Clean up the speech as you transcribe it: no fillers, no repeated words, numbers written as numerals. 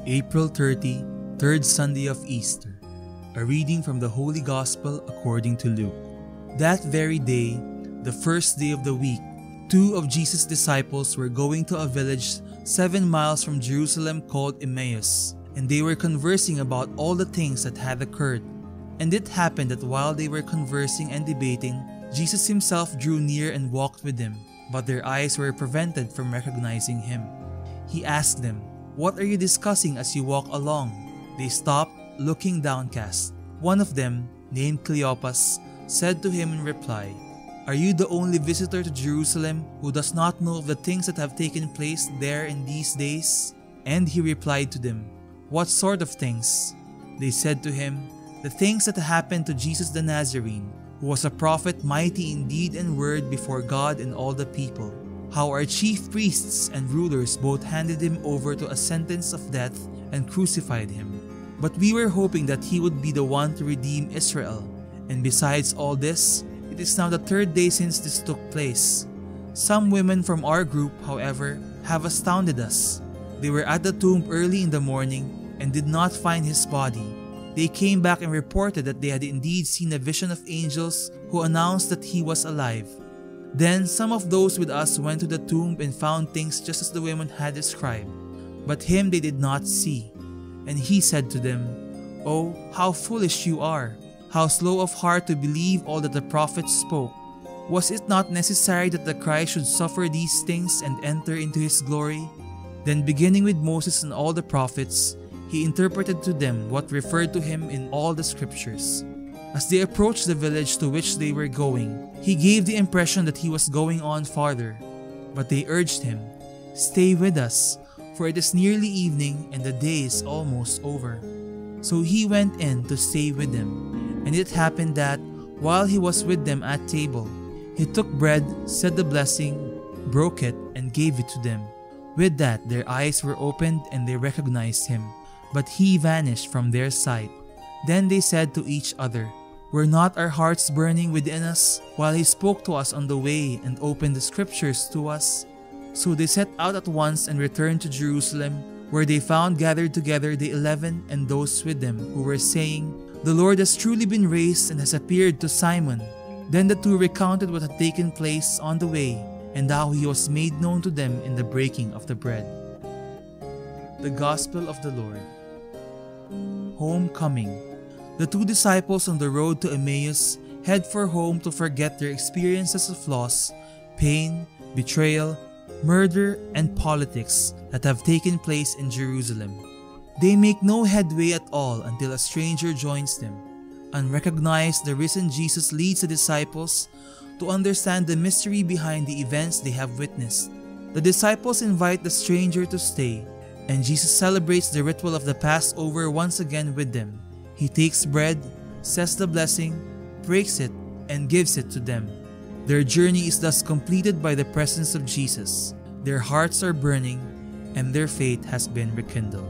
April 30, third Sunday of Easter. A reading from the Holy Gospel according to Luke. That very day, the first day of the week, two of Jesus' disciples were going to a village 7 miles from Jerusalem called Emmaus, and they were conversing about all the things that had occurred. And it happened that while they were conversing and debating, Jesus himself drew near and walked with them, but their eyes were prevented from recognizing him. He asked them, "What are you discussing as you walk along?" They stopped, looking downcast. One of them, named Cleopas, said to him in reply, "Are you the only visitor to Jerusalem who does not know of the things that have taken place there in these days?" And he replied to them, "What sort of things?" They said to him, "The things that happened to Jesus the Nazarene, who was a prophet mighty in deed and word before God and all the people. How our chief priests and rulers both handed him over to a sentence of death and crucified him. But we were hoping that he would be the one to redeem Israel. And besides all this, it is now the third day since this took place. Some women from our group, however, have astounded us. They were at the tomb early in the morning and did not find his body. They came back and reported that they had indeed seen a vision of angels who announced that he was alive. Then some of those with us went to the tomb and found things just as the women had described, but him they did not see. And he said to them, 'Oh, how foolish you are! How slow of heart to believe all that the prophets spoke. Was it not necessary that the Christ should suffer these things and enter into his glory?' Then beginning with Moses and all the prophets, he interpreted to them what referred to him in all the scriptures. As they approached the village to which they were going, he gave the impression that he was going on farther. But they urged him, 'Stay with us, for it is nearly evening and the day is almost over.' So he went in to stay with them. And it happened that, while he was with them at table, he took bread, said the blessing, broke it, and gave it to them. With that their eyes were opened and they recognized him, but he vanished from their sight. Then they said to each other, 'Were not our hearts burning within us while he spoke to us on the way and opened the scriptures to us?' So they set out at once and returned to Jerusalem, where they found gathered together the 11 and those with them who were saying, 'The Lord has truly been raised and has appeared to Simon.' Then the two recounted what had taken place on the way and how he was made known to them in the breaking of the bread." The Gospel of the Lord. Homecoming. The two disciples on the road to Emmaus head for home to forget their experiences of loss, pain, betrayal, murder, and politics that have taken place in Jerusalem. They make no headway at all until a stranger joins them. Unrecognized, the risen Jesus leads the disciples to understand the mystery behind the events they have witnessed. The disciples invite the stranger to stay, and Jesus celebrates the ritual of the Passover once again with them. He takes bread, says the blessing, breaks it, and gives it to them. Their journey is thus completed by the presence of Jesus. Their hearts are burning, and their faith has been rekindled.